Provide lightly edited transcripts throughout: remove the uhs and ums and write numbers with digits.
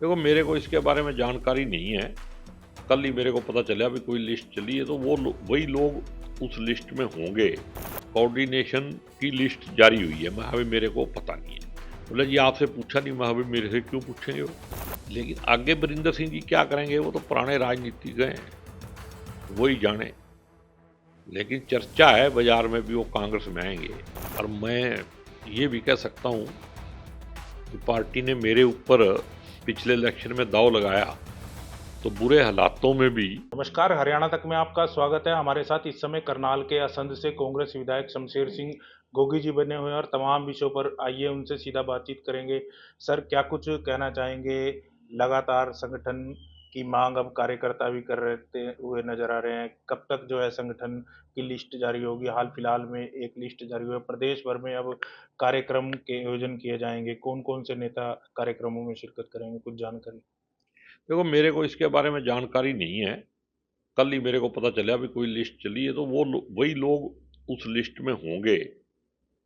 देखो, मेरे को इसके बारे में जानकारी नहीं है। कल ही मेरे को पता चला भी कोई लिस्ट चली है, तो वही लोग उस लिस्ट में होंगे। कोऑर्डिनेशन की लिस्ट जारी हुई है, मैं अभी मेरे को पता नहीं है। बोले जी आपसे पूछा नहीं, मैं अभी मेरे से क्यों पूछेंगे वो। लेकिन आगे बरिंदर सिंह जी क्या करेंगे, वो तो पुराने राजनीतिज्ञ हैं, वही जाने। लेकिन चर्चा है बाजार में भी वो कांग्रेस में आएंगे। और मैं ये भी कह सकता हूँ कि पार्टी ने मेरे ऊपर पिछले इलेक्शन में दांव लगाया, तो बुरे हालातों में भी। नमस्कार, हरियाणा तक में आपका स्वागत है। हमारे साथ इस समय करनाल के असंध से कांग्रेस विधायक शमशेर सिंह गोगी जी बने हुए हैं और तमाम विषयों पर आइए उनसे सीधा बातचीत करेंगे। सर, क्या कुछ कहना चाहेंगे? लगातार संगठन की मांग अब कार्यकर्ता भी कर रहे हुए नजर आ रहे हैं। कब तक जो है संगठन की लिस्ट जारी होगी? हाल फिलहाल में एक लिस्ट जारी हुई है। प्रदेश भर में अब कार्यक्रम के आयोजन किए जाएंगे। कौन कौन से नेता कार्यक्रमों में शिरकत करेंगे, कुछ जानकारी? देखो, मेरे को इसके बारे में जानकारी नहीं है। कल ही मेरे को पता चला भी कोई लिस्ट चली है, तो वही लोग उस लिस्ट में होंगे।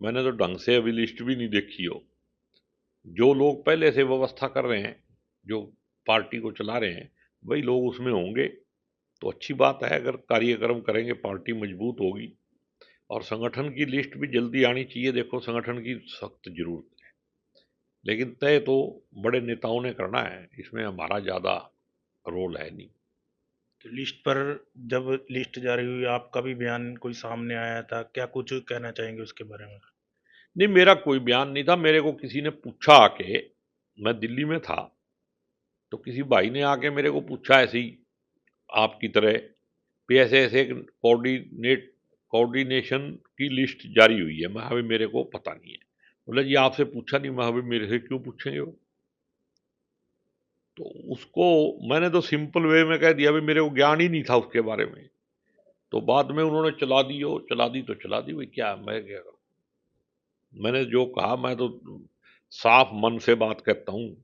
मैंने तो ढंग से अभी लिस्ट भी नहीं देखी हो। जो लोग पहले से व्यवस्था कर रहे हैं, जो पार्टी को चला रहे हैं, वही लोग उसमें होंगे। तो अच्छी बात है, अगर कार्यक्रम करेंगे पार्टी मजबूत होगी। और संगठन की लिस्ट भी जल्दी आनी चाहिए। देखो, संगठन की सख्त जरूरत है, लेकिन तय तो बड़े नेताओं ने करना है, इसमें हमारा ज़्यादा रोल है नहीं। तो लिस्ट पर जब लिस्ट जारी हुई, आपका भी बयान कोई सामने आया था, क्या कुछ कहना चाहेंगे उसके बारे में? नहीं, मेरा कोई बयान नहीं था। मेरे को किसी ने पूछा आके, मैं दिल्ली में था, तो किसी भाई ने आके मेरे को पूछा ऐसे ही, आपकी तरह, भी ऐसे ऐसे एक कोऑर्डिनेशन की लिस्ट जारी हुई है, मैं अभी मेरे को पता नहीं है। बोले जी आपसे पूछा नहीं, मैं अभी मेरे से क्यों पूछेंगे वो। तो उसको मैंने तो सिंपल वे में कह दिया भी मेरे को ज्ञान ही नहीं था उसके बारे में। तो बाद में उन्होंने चला दी, हो चला दी तो चला दी, भाई क्या मैं क्या करूं। मैंने जो कहा, मैं तो साफ मन से बात करता हूँ,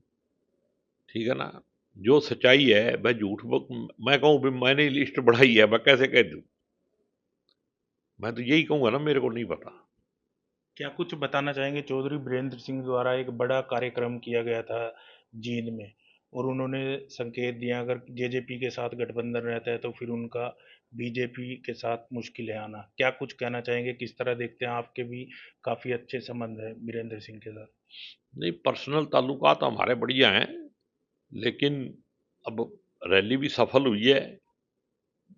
ठीक है ना। जो सच्चाई है, मैं कहूँ भी मैंने लिस्ट बढ़ाई है, मैं कैसे कह दूं। मैं तो यही कहूंगा ना, मेरे को नहीं पता। क्या कुछ बताना चाहेंगे? चौधरी बीरेंद्र सिंह द्वारा एक बड़ा कार्यक्रम किया गया था जींद में, और उन्होंने संकेत दिया अगर जेजेपी के साथ गठबंधन रहता है तो फिर उनका बीजेपी के साथ मुश्किल है आना। क्या कुछ कहना चाहेंगे? किस तरह देखते हैं? आपके भी काफी अच्छे संबंध है बीरेंद्र सिंह के साथ। नहीं, पर्सनल ताल्लुकात हमारे बढ़िया हैं, लेकिन अब रैली भी सफल हुई है।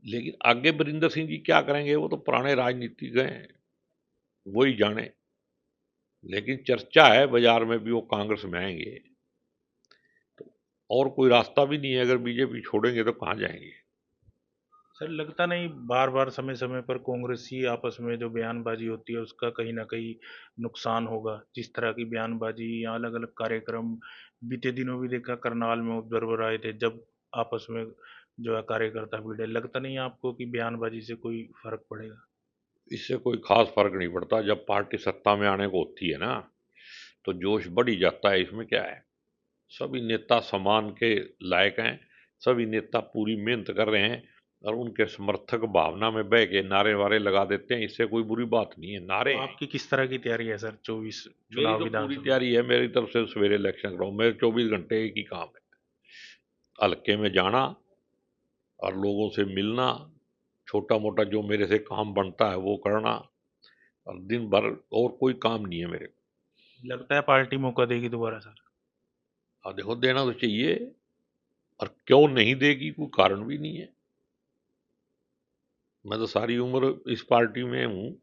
लेकिन आगे बरिंदर सिंह जी क्या करेंगे, वो तो पुराने राजनीतिज्ञ हैं, वही जाने। लेकिन चर्चा है बाजार में भी वो कांग्रेस में आएंगे। तो और कोई रास्ता भी नहीं है, अगर बीजेपी छोड़ेंगे तो कहाँ जाएंगे। सर, लगता नहीं बार बार समय समय पर कांग्रेसी आपस में जो बयानबाजी होती है उसका कहीं ना कहीं नुकसान होगा? जिस तरह की बयानबाजी या अलग अलग कार्यक्रम बीते दिनों भी देखा, करनाल में ऑब्जर्वर आए थे, जब आपस में जो है कार्यकर्ता भिड़े, लगता नहीं आपको कि बयानबाजी से कोई फर्क पड़ेगा? इससे कोई खास फर्क नहीं पड़ता। जब पार्टी सत्ता में आने को होती है ना, तो जोश बढ़ ही जाता है। इसमें क्या है, सभी नेता समान के लायक हैं। सभी नेता पूरी मेहनत कर रहे हैं, और उनके समर्थक भावना में बह के नारे वारे लगा देते हैं। इससे कोई बुरी बात नहीं है, नारे तो हैं। आपकी किस तरह की तैयारी है सर, 24 मेरी चुनाव तो पूरी विधानसभा? तैयारी है। मेरी तरफ से सवेरे इलेक्शन कराओ, मेरे 24 घंटे एक ही काम है, हल्के में जाना और लोगों से मिलना, छोटा मोटा जो मेरे से काम बनता है वो करना, और दिन भर और कोई काम नहीं है मेरे को। लगता है पार्टी मौका देगी दोबारा सर? और देखो, देना तो चाहिए, और क्यों नहीं देगी, कोई कारण भी नहीं है। मैं तो सारी उम्र इस पार्टी में हूँ।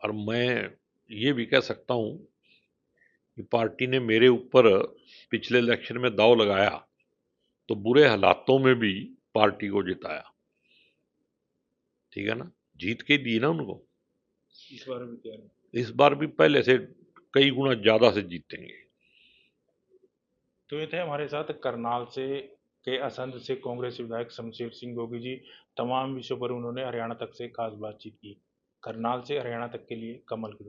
और मैं ये भी कह सकता हूँ कि पार्टी ने मेरे ऊपर पिछले इलेक्शन में दांव लगाया, तो बुरे हालातों में भी पार्टी को जिताया, ठीक है ना। जीत के दी ना उनको। इस बार भी तैयारी? इस बार भी पहले से कई गुना ज्यादा से जीतेंगे। तो ये थे हमारे साथ करनाल से के असंध से कांग्रेस विधायक शमशेर सिंह गोगी जी। तमाम विषयों पर उन्होंने हरियाणा तक से खास बातचीत की। करनाल से हरियाणा तक के लिए कमल की